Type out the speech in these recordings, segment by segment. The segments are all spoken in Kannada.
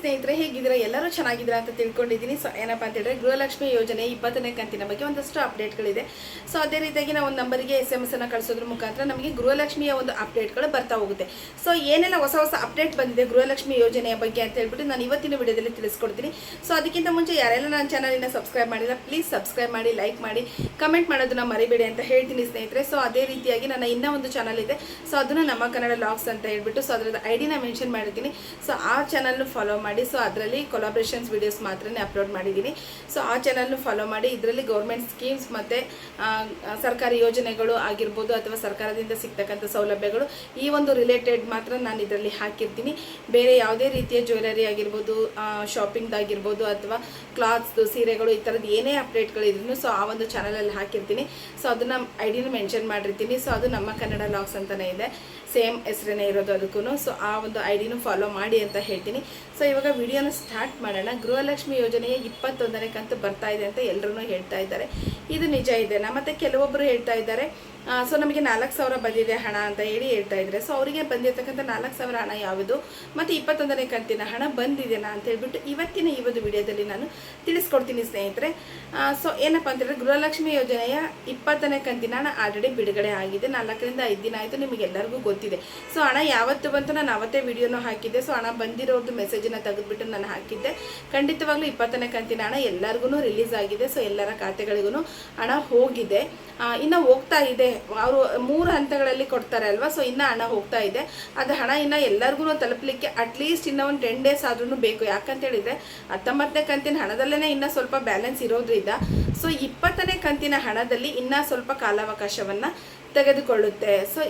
ಸ್ನೇಹಿತರೆ, ಹೇಗಿದ್ದೀರಾ? ಎಲ್ಲರೂ ಚೆನ್ನಾಗಿದ್ದೀರಾ ಅಂತ ತಿಳ್ಕೊಂಡಿದ್ದೀನಿ. ಸೊ ಏನಪ್ಪ ಅಂತ ಹೇಳಿದ್ರೆ, ಗೃಹಲಕ್ಷ್ಮಿ ಯೋಜನೆ 20ನೇ ಕಂತಿನ ಬಗ್ಗೆ ಒಂದಷ್ಟು ಅಪ್ಡೇಟ್ಗಳಿದೆ. ಸೊ ಅದೇ ರೀತಿಯಾಗಿ ನಾವು ಒಂದು ನಂಬರಿಗೆ SMS ಅನ್ನು ಕಳಿಸೋದ್ರ ಮುಖಾಂತರ ನಮಗೆ ಗೃಹಲಕ್ಷ್ಮಿಯ ಒಂದು ಅಪ್ಡೇಟ್ಗಳು ಬರ್ತಾ ಹೋಗುತ್ತೆ. ಸೊ ಏನೆಲ್ಲ ಹೊಸ ಹೊಸ ಅಪ್ಡೇಟ್ ಬಂದಿದೆ ಗೃಹಲಕ್ಷ್ಮಿ ಯೋಜನೆಯ ಬಗ್ಗೆ ಅಂತ ಹೇಳ್ಬಿಟ್ಟು ನಾನು ಇವತ್ತಿನ ವಿಡಿಯೋದಲ್ಲಿ ತಿಳಿಸ್ಕೊಡ್ತೀನಿ. ಸೊ ಅದಕ್ಕಿಂತ ಮುಂಚೆ ಯಾರೆಲ್ಲ ನನ್ನ ಚಾನಲಿನ ಸಬ್ಸ್ಕ್ರೈಬ್ ಮಾಡಿಲ್ಲ, ಪ್ಲೀಸ್ ಸಬ್ಸ್ಕ್ರೈಬ್ ಮಾಡಿ, ಲೈಕ್ ಮಾಡಿ, ಕಮೆಂಟ್ ಮಾಡೋದನ್ನ ಮರಿಬೇಡಿ ಅಂತ ಹೇಳ್ತೀನಿ ಸ್ನೇಹಿತರೆ. ಸೊ ಅದೇ ರೀತಿಯಾಗಿ ನನ್ನ ಇನ್ನೂ ಒಂದು ಚಾನಲ್ ಇದೆ. ಸೊ ಅದನ್ನು ನಮ್ಮ ಕನ್ನಡ ಲಾಗ್ಸ್ ಅಂತ ಹೇಳ್ಬಿಟ್ಟು, ಸೊ ಅದರ ಐಡಿನ ಮೆನ್ಷನ್ ಮಾಡಿರ್ತೀನಿ. ಸೊ ಆ ಚಾನಲ್ನು ಫಾಲೋ ಮಾಡಿ. ಸೊ ಅದರಲ್ಲಿ ಕೊಲಾಬ್ರೇಷನ್ಸ್ ವಿಡಿಯೋಸ್ ಮಾತ್ರನೇ ಅಪ್ಲೋಡ್ ಮಾಡಿದ್ದೀನಿ. ಸೊ ಆ ಚಾನಲ್ನು ಫಾಲೋ ಮಾಡಿ. ಇದರಲ್ಲಿ ಗೌರ್ಮೆಂಟ್ ಸ್ಕೀಮ್ಸ್ ಮತ್ತು ಸರ್ಕಾರಿ ಯೋಜನೆಗಳು ಆಗಿರ್ಬೋದು ಅಥವಾ ಸರ್ಕಾರದಿಂದ ಸಿಗ್ತಕ್ಕಂಥ ಸೌಲಭ್ಯಗಳು ಈ ಒಂದು ರಿಲೇಟೆಡ್ ಮಾತ್ರ ನಾನು ಇದರಲ್ಲಿ ಹಾಕಿರ್ತೀನಿ. ಬೇರೆ ಯಾವುದೇ ರೀತಿಯ ಜ್ಯುವೆಲರಿ ಆಗಿರ್ಬೋದು, ಶಾಪಿಂಗ್ದಾಗಿರ್ಬೋದು ಅಥವಾ ಕ್ಲಾತ್ಸ್ದು, ಸೀರೆಗಳು, ಈ ಥರದ್ದು ಏನೇ ಅಪ್ಡೇಟ್ಗಳಿದ್ರು ಸೊ ಆ ಒಂದು ಚಾನಲಲ್ಲಿ ಹಾಕಿರ್ತೀನಿ. ಸೊ ಅದನ್ನು ಐಡಿನ ಮೆನ್ಷನ್ ಮಾಡಿರ್ತೀನಿ. ಸೊ ಅದು ನಮ್ಮ ಕನ್ನಡ ಲಾಗ್ಸ್ ಅಂತಲೇ ಇದೆ, ಸೇಮ್ ಹೆಸರೇನೇ ಇರೋದು ಅದಕ್ಕೂ. ಸೊ ಆ ಒಂದು ಐಡಿನೂ ಫಾಲೋ ಮಾಡಿ ಅಂತ ಹೇಳ್ತೀನಿ. ಸೊ ಇವಾಗ ವಿಡಿಯೋನ ಸ್ಟಾರ್ಟ್ ಮಾಡೋಣ. ಗೃಹಲಕ್ಷ್ಮಿ ಯೋಜನೆಯ 21ನೇ ಕಂತು ಬರ್ತಾ ಇದೆ ಅಂತ ಎಲ್ಲರೂ ಹೇಳ್ತಾ ಇದ್ದಾರೆ. ಇದು ನಿಜ ಇದೆನಾ? ಮತ್ತು ಕೆಲವೊಬ್ಬರು ಹೇಳ್ತಾ ಇದ್ದಾರೆ ಸೊ ನಮಗೆ 4,000 ಬಂದಿದೆ ಹಣ ಅಂತ ಹೇಳಿ ಹೇಳ್ತಾ ಇದ್ದಾರೆ. ಸೊ ಅವರಿಗೆ ಬಂದಿರತಕ್ಕಂಥ 4,000 ಹಣ ಯಾವುದು ಮತ್ತು 21ನೇ ಕಂತಿನ ಹಣ ಬಂದಿದೆನಾ ಅಂತ ಹೇಳ್ಬಿಟ್ಟು ಇವತ್ತಿನ ಈ ಒಂದು ವಿಡಿಯೋದಲ್ಲಿ ನಾನು ತಿಳಿಸ್ಕೊಡ್ತೀನಿ ಸ್ನೇಹಿತರೆ. ಸೊ ಏನಪ್ಪ ಅಂತಂದರೆ, ಗೃಹಲಕ್ಷ್ಮಿ ಯೋಜನೆಯ 20ನೇ ಕಂತಿನ ಹಣ ಆಲ್ರೆಡಿ ಬಿಡುಗಡೆ ಆಗಿದೆ. 4 ರಿಂದ 5 ದಿನ ಆಯಿತು, ನಿಮಗೆಲ್ಲರಿಗೂ ಗೊತ್ತಿದೆ. ಸೊ ಹಣ ಯಾವತ್ತು ಬಂತು ನಾನು ಅವತ್ತೇ ವಿಡಿಯೋನೂ ಹಾಕಿದ್ದೆ. ಸೊ ಹಣ ಬಂದಿರೋದು ಮೆಸೇಜನ್ನು ತೆಗೆದುಬಿಟ್ಟು ನಾನು ಹಾಕಿದ್ದೆ. ಖಂಡಿತವಾಗ್ಲೂ 20ನೇ ಕಂತಿನ ಹಣ ಎಲ್ಲರಿಗೂ ರಿಲೀಸ್ ಆಗಿದೆ. ಸೊ ಎಲ್ಲರ ಖಾತೆಗಳಿಗೂ ಹಣ ಹೋಗಿದೆ, ಇನ್ನು ಹೋಗ್ತಾ ಇದೆ. ಅವರು 3 ಹಂತಗಳಲ್ಲಿ ಕೊಡ್ತಾರೆ ಅಲ್ವಾ. ಸೊ ಇನ್ನೂ ಹಣ ಹೋಗ್ತಾ ಇದೆ. ಅದು ಹಣ ಇನ್ನು ಎಲ್ಲರಿಗೂ ತಲುಪಲಿಕ್ಕೆ ಅಟ್ಲೀಸ್ಟ್ ಇನ್ನೂ ಒಂದು 10 ಡೇಸ್ ಆದ್ರೂ ಬೇಕು. ಯಾಕಂತ ಹೇಳಿದರೆ 19ನೇ ಕಂತಿನ ಹಣದಲ್ಲೇ ಇನ್ನೂ ಸ್ವಲ್ಪ ಬ್ಯಾಲೆನ್ಸ್ ಇರೋದ್ರಿಂದ ಸೊ 20ನೇ ಕಂತಿನ ಹಣದಲ್ಲಿ ಇನ್ನೂ ಸ್ವಲ್ಪ ಕಾಲಾವಕಾಶವನ್ನು ತೆಗೆದುಕೊಳ್ಳುತ್ತೆ. ಸೊ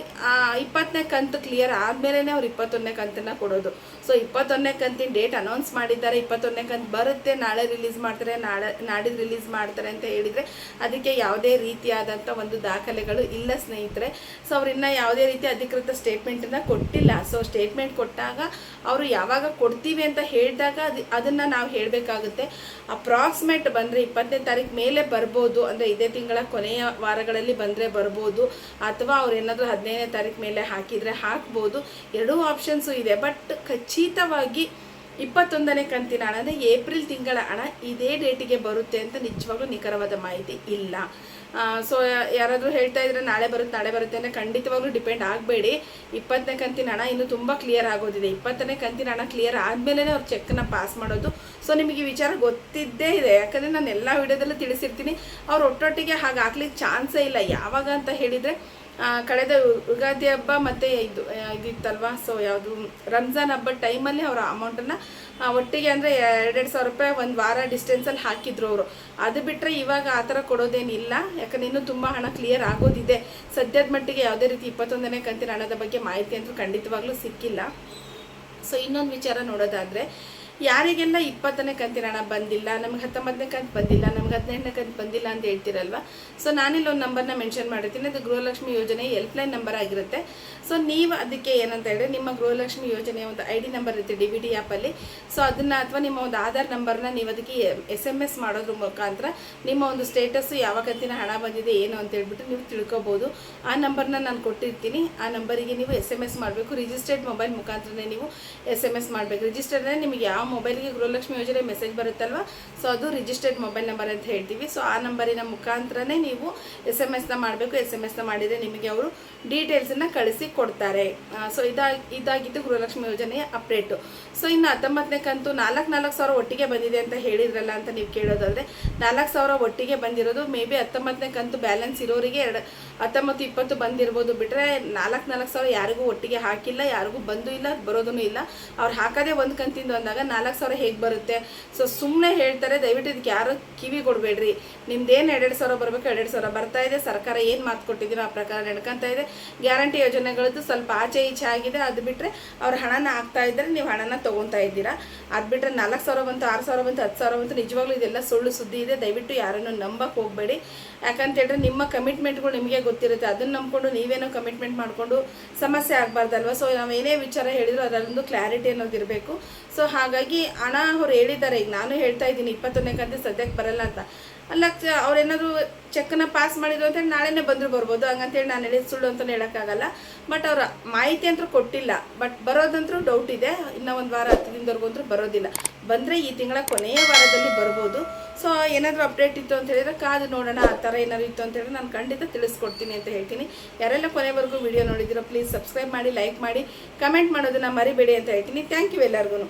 20ನೇ ಕಂತು ಕ್ಲಿಯರ್ ಆದಮೇಲೆ ಅವ್ರು 21ನೇ ಕಂತನ್ನು ಕೊಡೋದು. ಸೊ 21ನೇ ಕಂತಿನ ಡೇಟ್ ಅನೌನ್ಸ್ ಮಾಡಿದ್ದಾರೆ. 21ನೇ ಕಂತು ಬರುತ್ತೆ, ನಾಳೆ ರಿಲೀಸ್ ಮಾಡ್ತಾರೆ, ನಾಡಿದ್ದು ರಿಲೀಸ್ ಮಾಡ್ತಾರೆ ಅಂತ ಹೇಳಿದರೆ ಅದಕ್ಕೆ ಯಾವುದೇ ರೀತಿಯಾದಂಥ ಒಂದು ದಾಖಲೆಗಳು ಇಲ್ಲ ಸ್ನೇಹಿತರೆ. ಸೊ ಅವ್ರು ಇನ್ನೂ ಯಾವುದೇ ರೀತಿ ಅಧಿಕೃತ ಸ್ಟೇಟ್ಮೆಂಟನ್ನು ಕೊಟ್ಟಿಲ್ಲ. ಸೊ ಸ್ಟೇಟ್ಮೆಂಟ್ ಕೊಟ್ಟಾಗ ಅವರು ಯಾವಾಗ ಕೊಡ್ತೀವಿ ಅಂತ ಹೇಳಿದಾಗ ಅದನ್ನು ನಾವು ಹೇಳಬೇಕಾಗುತ್ತೆ. ಅಪ್ರಾಕ್ಸಿಮೇಟ್ ಬಂದರೆ 20ನೇ ತಾರೀಕು ಮೇಲೆ ಬರ್ಬೋದು, ಅಂದರೆ ಇದೇ ತಿಂಗಳ ಕೊನೆಯ ವಾರಗಳಲ್ಲಿ ಬಂದರೆ ಬರ್ಬೋದು, ಅಥವಾ ಅವ್ರು ಏನಾದರೂ 15ನೇ ತಾರೀಕು ಮೇಲೆ ಹಾಕಿದರೆ ಹಾಕ್ಬೋದು. ಎರಡೂ ಆಪ್ಷನ್ಸು ಇದೆ. ಬಟ್ ಖಚಿತವಾಗಿ 21ನೇ ಕಂತಿನ ಹಣ ಅಂದರೆ ಏಪ್ರಿಲ್ ತಿಂಗಳ ಹಣ ಇದೇ ಡೇಟಿಗೆ ಬರುತ್ತೆ ಅಂತ ನಿಜವಾಗ್ಲೂ ನಿಖರವಾದ ಮಾಹಿತಿ ಇಲ್ಲ. ಸೊ ಯಾರಾದರೂ ಹೇಳ್ತಾ ಇದ್ರೆ ನಾಳೆ ಬರುತ್ತೆ ಅಂದರೆ ಖಂಡಿತವಾಗ್ಲೂ ಡಿಪೆಂಡ್ ಆಗಬೇಡಿ. 20ನೇ ಕಂತಿನ ಹಣ ಇನ್ನೂ ತುಂಬ ಕ್ಲಿಯರ್ ಆಗೋದಿದೆ. 20ನೇ ಕಂತಿನ ಹಣ ಕ್ಲಿಯರ್ ಆದಮೇಲೆ ಅವ್ರು ಚೆಕ್ಕನ್ನು ಪಾಸ್ ಮಾಡೋದು. ಸೊ ನಿಮಗೆ ಈ ವಿಚಾರ ಗೊತ್ತಿದ್ದೇ ಇದೆ, ಯಾಕಂದರೆ ನಾನು ಎಲ್ಲ ವಿಡಿಯೋದಲ್ಲೂ ತಿಳಿಸಿರ್ತೀನಿ. ಅವ್ರು ಒಟ್ಟೊಟ್ಟಿಗೆ ಹಾಗೆ ಹಾಕ್ಲಿಕ್ಕೆ ಚಾನ್ಸೇ ಇಲ್ಲ. ಯಾವಾಗ ಅಂತ ಹೇಳಿದರೆ ಕಳೆದ ಯುಗಾದಿ ಹಬ್ಬ ಮತ್ತು ಇದಿತ್ತಲ್ವ, ಸೊ ಯಾವುದು ರಂಜಾನ್ ಹಬ್ಬದ ಟೈಮಲ್ಲಿ ಅವರ ಅಮೌಂಟನ್ನು ಒಟ್ಟಿಗೆ ಅಂದರೆ 2,000 ರೂಪಾಯಿ ಒಂದು ವಾರ ಡಿಸ್ಟೆನ್ಸಲ್ಲಿ ಹಾಕಿದ್ರು ಅವರು. ಅದು ಬಿಟ್ಟರೆ ಇವಾಗ ಆ ಥರ ಕೊಡೋದೇನಿಲ್ಲ. ಯಾಕಂದರೆ ಇನ್ನೂ ತುಂಬ ಹಣ ಕ್ಲಿಯರ್ ಆಗೋದಿದೆ. ಸದ್ಯದ ಮಟ್ಟಿಗೆ ಯಾವುದೇ ರೀತಿ 21ನೇ ಕಂತಿನ ಹಣದ ಬಗ್ಗೆ ಮಾಹಿತಿ ಅಂತೂ ಖಂಡಿತವಾಗ್ಲೂ ಸಿಕ್ಕಿಲ್ಲ. ಸೊ ಇನ್ನೊಂದು ವಿಚಾರ ನೋಡೋದಾದರೆ, ಯಾರಿಗೆಲ್ಲ 20ನೇ ಕಂತಿನ ಹಣ ಬಂದಿಲ್ಲ, ನಮ್ಗೆ 19ನೇ ಕಂತು ಬಂದಿಲ್ಲ, ನಮ್ಗೆ 18ನೇ ಕಂತು ಬಂದಿಲ್ಲ ಅಂತ ಹೇಳ್ತಿರಲ್ವ. ಸೊ ನಾನಿಲ್ಲಿ ಒಂದು ನಂಬರ್ನ ಮೆನ್ಷನ್ ಮಾಡಿರ್ತೀನಿ. ಅದು ಗೃಹಲಕ್ಷ್ಮಿ ಯೋಜನೆ ಹೆಲ್ಪ್ಲೈನ್ ನಂಬರ್ ಆಗಿರುತ್ತೆ. ಸೊ ನೀವು ಅದಕ್ಕೆ ಏನಂತ ಹೇಳಿದ್ರೆ, ನಿಮ್ಮ ಗೃಹಲಕ್ಷ್ಮಿ ಯೋಜನೆಯ ಒಂದು ID ನಂಬರ್ ಇರುತ್ತೆ DVD ಆ್ಯಪಲ್ಲಿ. ಸೊ ಅದನ್ನು ಅಥವಾ ನಿಮ್ಮ ಒಂದು ಆಧಾರ್ ನಂಬರ್ನ ನೀವು ಅದಕ್ಕೆ SMS ಮಾಡೋದ್ರ ಮುಖಾಂತರ ನಿಮ್ಮ ಒಂದು ಸ್ಟೇಟಸ್ಸು ಯಾವ ಕಂತಿನ ಹಣ ಬಂದಿದೆ ಏನು ಅಂತ ಹೇಳ್ಬಿಟ್ಟು ನೀವು ತಿಳ್ಕೊಬೋದು. ಆ ನಂಬರ್ನ ನಾನು ಕೊಟ್ಟಿರ್ತೀನಿ. ಆ ನಂಬರಿಗೆ ನೀವು SMS ಮಾಡಬೇಕು. ರಿಜಿಸ್ಟರ್ಡ್ ಮೊಬೈಲ್ ಮುಖಾಂತರನೇ ನೀವು SMS ಮಾಡಬೇಕು. ರಿಜಿಸ್ಟರ್ಡ್ ಅಂದರೆ ನಿಮಗೆ ಯಾವ ಮೊಬೈಲ್ಗೆ ಗೃಹಲಕ್ಷ್ಮಿ ಯೋಜನೆ ಮೆಸೇಜ್ ಬರುತ್ತಲ್ವ, ಸೊ ಅದು ರಿಜಿಸ್ಟರ್ಡ್ ಮೊಬೈಲ್ ನಂಬರ್ ಅಂತ ಹೇಳ್ತೀವಿ. ಸೊ ಆ ನಂಬರಿನ ಮುಖಾಂತರನೇ ನೀವು SMS ಮಾಡಬೇಕು. SMS ಮಾಡಿದರೆ ನಿಮಗೆ ಅವರು ಡೀಟೇಲ್ಸನ್ನು ಕಳಿಸಿ ಕೊಡ್ತಾರೆ. ಸೊ ಇದಾಗಿತ್ತು ಗೃಹಲಕ್ಷ್ಮಿ ಯೋಜನೆಯ ಅಪ್ಡೇಟು. ಸೊ ಇನ್ನು 19ನೇ ಕಂತು 4,000 ಒಟ್ಟಿಗೆ ಬಂದಿದೆ ಅಂತ ಹೇಳಿದ್ರಲ್ಲ ಅಂತ ನೀವು ಕೇಳೋದಾದರೆ, 4,000 ಒಟ್ಟಿಗೆ ಬಂದಿರೋದು ಮೇ ಬಿ 19ನೇ ಕಂತು ಬ್ಯಾಲೆನ್ಸ್ ಇರೋರಿಗೆ 19, 20 ಬಂದಿರ್ಬೋದು. ಬಿಟ್ಟರೆ 4,000 ಯಾರಿಗೂ ಒಟ್ಟಿಗೆ ಹಾಕಿಲ್ಲ, ಯಾರಿಗೂ ಬಂದು ಇಲ್ಲ, ಬರೋದೂ ಇಲ್ಲ. ಅವ್ರು ಹಾಕೋದೇ ಒಂದು ಕಂತಿಂದು ಅಂದಾಗ 4,000 ಹೇಗೆ ಬರುತ್ತೆ? ಸೊ ಸುಮ್ಮನೆ ಹೇಳ್ತಾರೆ. ದಯವಿಟ್ಟು ಇದಕ್ಕೆ ಯಾರು ಕಿವಿ ಕೊಡಬೇಡ್ರಿ. ನಿಮ್ದೇನು 2,000 ಬರಬೇಕು, 2,000 ಬರ್ತಾ ಇದೆ. ಸರ್ಕಾರ ಏನು ಮಾತು ಕೊಟ್ಟಿದ್ದೀರೋ ಆ ಪ್ರಕಾರ ನಡ್ಕೊತಾ ಇದೆ. ಗ್ಯಾರಂಟಿ ಯೋಜನೆಗಳದ್ದು ಸ್ವಲ್ಪ ಆಚೆ ಈಚೆ ಆಗಿದೆ. ಅದು ಬಿಟ್ಟರೆ ಅವ್ರು ಹಣನ ಹಾಕ್ತಾ ಇದ್ದರೆ ನೀವು ಹಣನ ತೊಗೊತಾ ಇದ್ದೀರಾ. ಅದು ಬಿಟ್ಟರೆ 4,000 ಬಂತು, 6,000 ಬಂತು, 10,000 ಬಂತು, ನಿಜವಾಗ್ಲೂ ಇದೆಲ್ಲ ಸುಳ್ಳು ಸುದ್ದಿ ಇದೆ. ದಯವಿಟ್ಟು ಯಾರನ್ನು ನಂಬಕ್ಕೆ ಹೋಗಬೇಡಿ. ಯಾಕಂತ ಹೇಳಿದ್ರೆ ನಿಮ್ಮ ಕಮಿಟ್ಮೆಂಟ್ಗಳು ನಿಮಗೆ ಗೊತ್ತಿರುತ್ತೆ. ಅದನ್ನು ನಂಬ್ಕೊಂಡು ನೀವೇನೋ ಕಮಿಟ್ಮೆಂಟ್ ಮಾಡಿಕೊಂಡು ಸಮಸ್ಯೆ ಆಗಬಾರ್ದಲ್ವ. ಸೊ ನಾವು ಏನೇ ವಿಚಾರ ಹೇಳಿದ್ರು ಅದರಲ್ಲೊಂದು ಕ್ಲಾರಿಟಿ ಅನ್ನೋದು ಇರಬೇಕು. ಸೊ ಹಾಗಾಗಿ ಹಣ ಅವ್ರು ಹೇಳಿದ್ದಾರೆ. ಈಗ ನಾನು ಹೇಳ್ತಾ ಇದ್ದೀನಿ 21ನೇ ಕಂತು ಸದ್ಯಕ್ಕೆ ಬರಲ್ಲ ಅಂತ. ಅಲ್ಲ ಅವ್ರೇನಾದ್ರು ಚೆಕ್ನ ಪಾಸ್ ಮಾಡಿದ್ರು ಅಂತೇಳಿ ನಾಳೆನೇ ಬಂದರೂ ಬರ್ಬೋದು. ಹಂಗಂತೇಳಿ ನಾನು ಹೇಳಿದ ಸುಳ್ಳು ಅಂತಲೇ ಹೇಳೋಕ್ಕಾಗಲ್ಲ. ಬಟ್ ಅವ್ರ ಮಾಹಿತಿ ಅಂತೂ ಕೊಟ್ಟಿಲ್ಲ. ಬಟ್ ಬರೋದಂತೂ ಡೌಟ್ ಇದೆ. ಇನ್ನೂ ಒಂದು ವಾರ 10 ದಿನದವರೆಗೂ ಅಂತೂ ಬರೋದಿಲ್ಲ. ಬಂದರೆ ಈ ತಿಂಗಳ ಕೊನೆಯ ವಾರದಲ್ಲಿ ಬರ್ಬೋದು. ಸೊ ಏನಾದರೂ ಅಪ್ಡೇಟ್ ಇತ್ತು ಅಂತ ಹೇಳಿದ್ರೆ ಕಾದು ನೋಡೋಣ. ಆ ಥರ ಏನಾದ್ರು ಇತ್ತು ಅಂತ ಹೇಳಿದ್ರೆ ನಾನು ಖಂಡಿತ ತಿಳಿಸ್ಕೊಡ್ತೀನಿ ಅಂತ ಹೇಳ್ತೀನಿ. ಯಾರೆಲ್ಲ ಕೊನೆವರೆಗೂ ವಿಡಿಯೋ ನೋಡಿದಿರೋ ಪ್ಲೀಸ್ ಸಬ್ಸ್ಕ್ರೈಬ್ ಮಾಡಿ, ಲೈಕ್ ಮಾಡಿ, ಕಮೆಂಟ್ ಮಾಡೋದನ್ನು ಮರಿಬೇಡಿ ಅಂತ ಹೇಳ್ತೀನಿ. ಥ್ಯಾಂಕ್ ಯು ಎಲ್ಲರಿಗೂ.